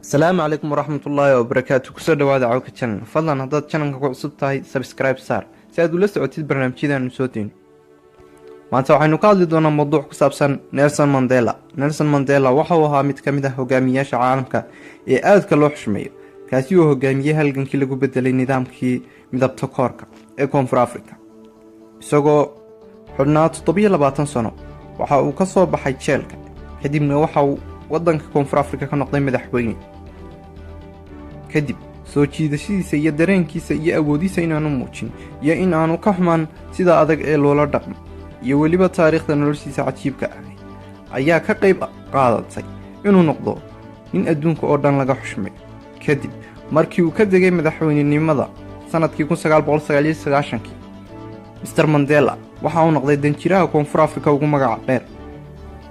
السلام عليكم ورحمة الله وبركاته. كسر دوادا عوك channel. فضلا هذا channel كو عصب تاهي سبسكرايب صار سياد ولست عتيد برنامجيدا نسوتين maanta waxaynu ka hadli doonaa mowduuc ku saabsan Nelson Mandela waxa uu ahaa mid ka mid ah hogaamiyayaasha caalamka ee aadka loo xushmeeyo kaasi oo hogaamiyay halgankii lagu bedelay nidaamkii midab takoorka ee Koonfur Afrika isagoo xubnaa 27 sano waxa uu ka soo baxay channelka kadibna waxa uu wadanka Koonfur Afrika ka noqday madaxweyne kadib soo jiidashadiisa iyo dareenkiisa iyo awoodiisa inaanu muujin iyo in aanu ka xumaan sida adag ee loola dhaqmo iyo waliba taariikhda noloshiisa cajiibka ah ayaa ka qayb qaadatay inuu noqdo nin adduunka oo dhan laga xushmeeyo kadib markii uu ka degay madaxweynenimada sanadkii 1999 Mr Mandela waxa uu noqday danjiraha Koonfur Afrika ugu magac dheer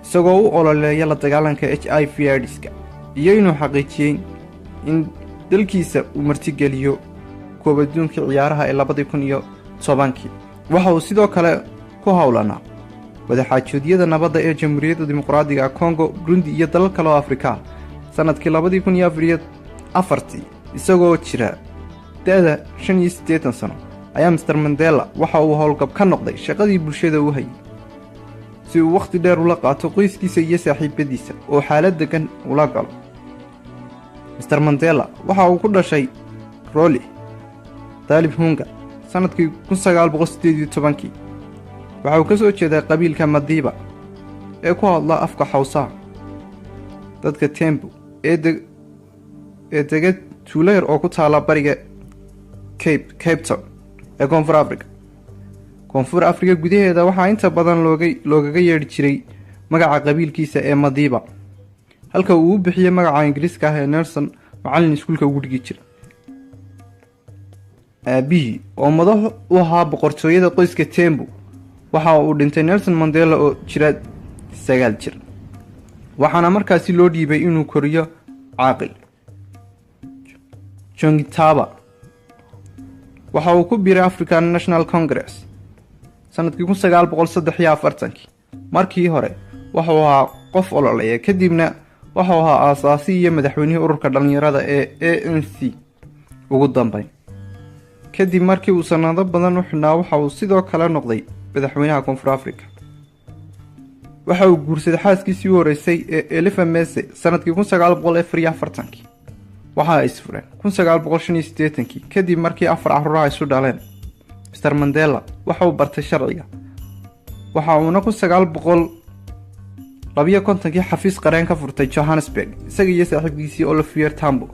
isagoo u ololeeya la dagaalanka HIV/AIDS-ka iyo inuu xaqiijiyay in dalkiisa uu martigeliyo koob adduunka ciyaaraha ee 2010 waxa uu sidoo kale ku hawlana wadaxaajoodiyada nabadda ee Jamhuuriyadda Dimuqraadiga Congo, Burundi iyo dalal kale oo Afrika sanadkii 2004 isagoo jira da'da 85 sano ayaa Mr Mandela waxa uu howlgab ka noqday shaqadii bulshada u hayay si uu waqti dheer ula qaato qoyskiisa iyo saaxiibadiisa oo xaalad degan ula galo Mr Mandela waxa uu ku dhashay Roli Talib Hunga sanadkii 1918 waxa uu ka soo jeeday qabiilka Madiba ee ku hadla afka Hausa dadka Tembu ee degad tuuleer oo ku taala bariga Cape Town ee Koonfur Afrika gudaheeda waxa inta badan loogaga yeedhi jiray magaca qabiilkiisa ee Madiba halka uu bixiyay magaca Ingiriiska ah ee Nelson macallin iskuulka ugu dhigi jiray aabihi oo madax u ahaa boqortooyada qoyska Tembu waxa uu dhintay Nelson Mandela oo jira 9 jir waxaana markaasi loo dhiibay inuu koriyo caaqil Chongitaba waxa uu ku biiray African National Congress sanadkii 1943 markii hore waxa uu ahaa qof ololeeya kadibna waxa uu ahaa aasaasi iyo madaxweynihii ururka dhalinyarada ee ANC ugu dambeyn kadib markii uu sanado badan u xidhnaa waxa uu sidoo kale noqday madaxweynaha Koonfur Afrika waxa uu guursaday xaaskiisii u horeysay ee Elifa Mese sanadkii 1944 waxa ay isfureen 1985 kadib markii 4 carruur ay isu dhaleen Mr Mandela waxa uu bartay sharciga waxa uu 1952 xafiis qareen ka furtay Johannesburg isaga iyo saaxiibkiisii Oliver Tambo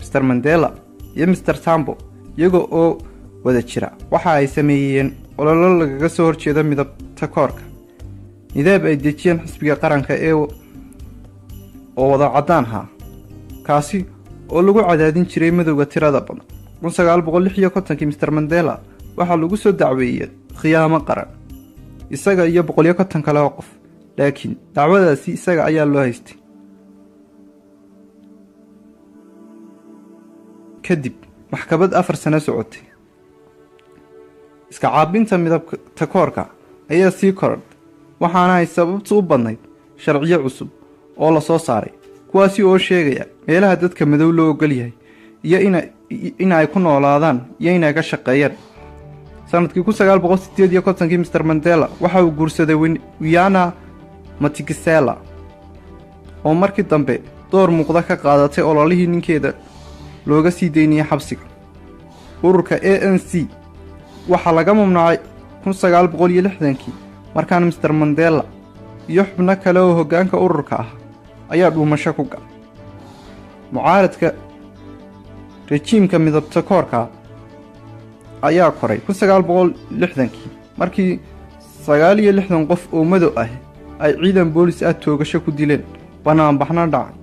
Mr Mandela iyo Mr Tambo iyaga oo wada jira waxa ay sameeyeen ololo lagaga soo horjeedo midab takoorka midab ay dejiyeen xisbiga qaranka ee oo wada cadaan ha kaasi oo lagu cadaadin jiray madowga tirada badan 1956 Mr Mandela waxa lagu soo dacweeyay khiyaamo qaran isaga iyo 150 kale oo qof laakiin dacwadaasi isaga ayaa loo haystay kadib maxkamad 4 sano socotay iska caabinta midab takoorka ayaa sii korodhay waxaana ay sababtu u badnayd sharciyo cusub oo la soo saaray kuwaasi oo sheegaya meelaha dadka madow loo ogol yahay iyo in ay ku noolaadaan iyo in ay ka shaqeeyaan sanadkii 1958 Mr Mandela waxa uu guursaday Wiana Matikisela oo markii dambe door muuqda ka qaadatay ololihii ninkeeda looga sii deyniyay xabsiga ururka ANC waxa laga mamnuucay 1960 markaan Mr Mandela iyo xubno kale oo hoggaanka ururka ah ayaa dhuumasho ku galay mucaaradka rejiimka midab takoorka ayaa koray 1960 markii 69 qof oo madow ah ay ciidan boolis ah toogasho ku dileen banaan baxna dhacay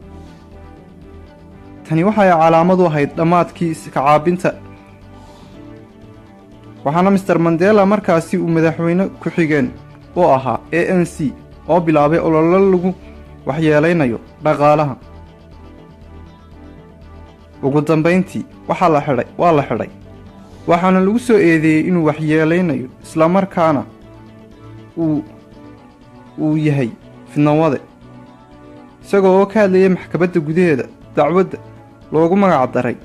tani waxay calaamad u ahayd dhamaadkii iska caabinta waxaana Mr Mandela markaasi uu madaxweyne ku xigeen oo ahaa ANC oo bilaabay olole lagu waxyeeleynayo dhaqaalaha ugu dambeyntii waa la xidhay waxaana lagu soo eedeeyay inuu waxyeeleynayo isla markaana uu yahay fidnawade isagoo ka hadlayay maxkamadda gudaheeda dacwadda loogu magac daray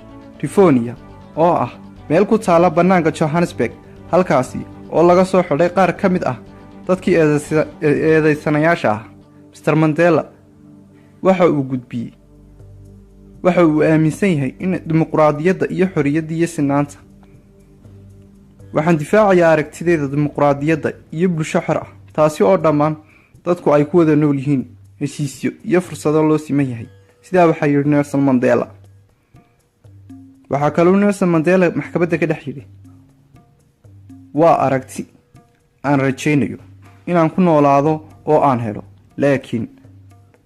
Rifonia oo ah meel ku taala bannaanka Johannesburg, halkaasi oo laga soo xidhay qaar ka mid ah dadkii eedaysanayaasha ah. Mr. Mandela waxa uu aaminsan yahay in dimuqraadiyadda iyo xorriyadda iyo sinaanta. Waxaan difaacayaa aragtideeda dimuqraadiyadda iyo bulsho xor ah, taasi oo dhammaan dadku ay ku wada nool yihiin heshiisyo iyo fursado loo siman yahay. Sidaa waxaa yidhi Nelson Mandela. waxaa kaloo Nelson Mandela maxkamadda ka dhex yidhi, waa aragti aan rajaynayo inaan ku noolaado oo aan helo, laakiin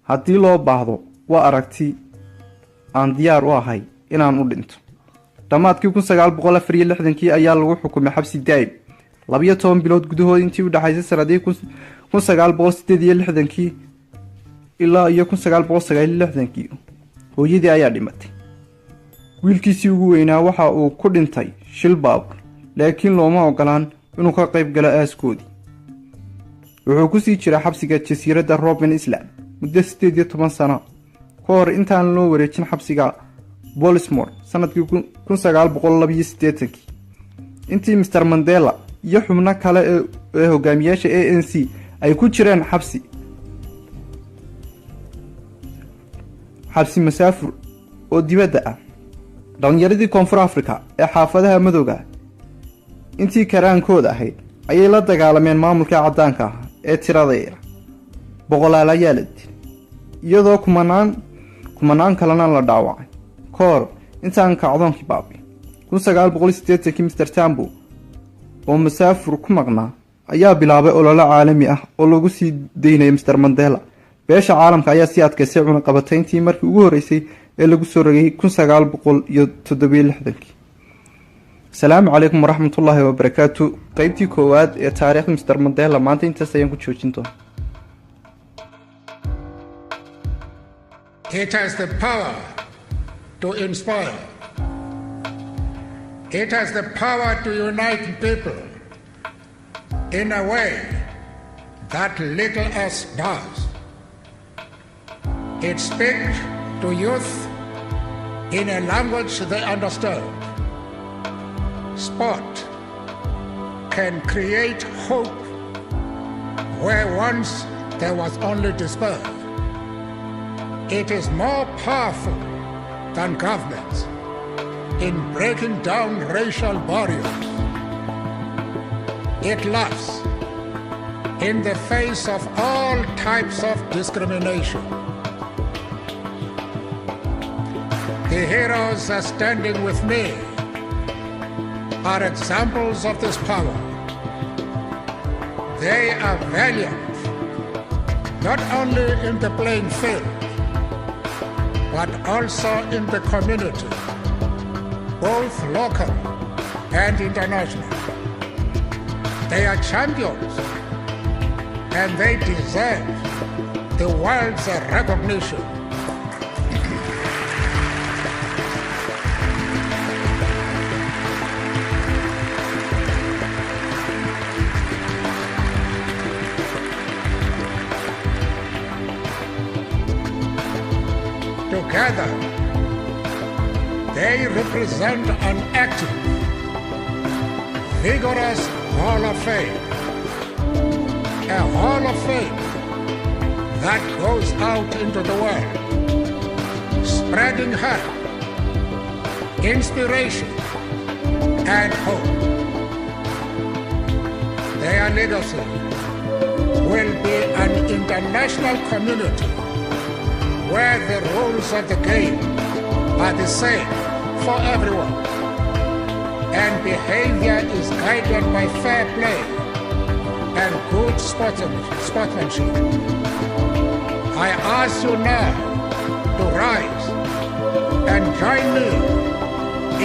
haddii loo baahdo waa aragti aan diyaar u ahay inaan u dhinto. Dhammaadkii 1964 ayaa lagu xukumay xabsi daa'im 12 bilood gudahood intii u dhaxaysay sanadii 1968 ilaa 1969. hooyadii ayaa dhimatay. wiilkiisii ugu weynaa waxa uu ku dhintay shil baabuur, laakiin looma ogolaan inuu ka qayb galo aaskoodii. wuxuu ku sii jiray xabsiga jasiiradda Robben Island muddo 18 sano ka hor intaan loo wareejin xabsiga Bolismore sanadkii 1982. intii Mr. Mandela iyo xubno kale ee hogaamiyaasha ANC ay ku jireen xabsi masaafur oo dibadda ah. dhalinyaradii Koonfur Afrika ee xaafadaha madowga intii karaankooda ahayd ayay la dagaalameen maamulka caddaanka ah ee tirada yar. boqolaal ayaa la dilay, iyadoo kumanaan kalena la dhaawacay ka hor intaan kacdoonkii baabi. 1980 Mr. Tambo oo masaafur ku maqnaa ayaa bilaabay olole caalami ah oo lagu sii daynayay Mr. Mandela. beesha caalamka ayaa sii adkaysay cunaqabatayntii markii ugu horeysay ee lagu soo rogay 1967. Asalaamu calaykum waraxmatullaahi wabarakaatu. qaybtii koowaad ee taariikhda Mr. Mandela maanta intaas ayaan ku joojin doonaa. It has the power to inspire. It has the power to unite people in a way that little else does. It speaks to youth in a language they understand. Sport can create hope where once there was only despair. It is more powerful than governments in breaking down racial barriers. It laughs in the face of all types of discrimination. The heroes are standing with me are examples of this power. They are valiant, not only in the playing field, but also in the community, both local and international. They are champions, and they deserve the world's recognition. Together, they represent an active, vigorous Hall of Fame, a Hall of Fame that goes out into the world, spreading hope, inspiration, and hope. Their legacy will be an international community where the rules of the game are the same for everyone, and behavior is guided by fair play and good sportsmanship. I ask you now to rise and join me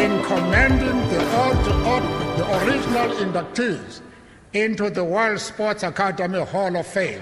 in commending the original inductees into the World Sports Academy Hall of Fame.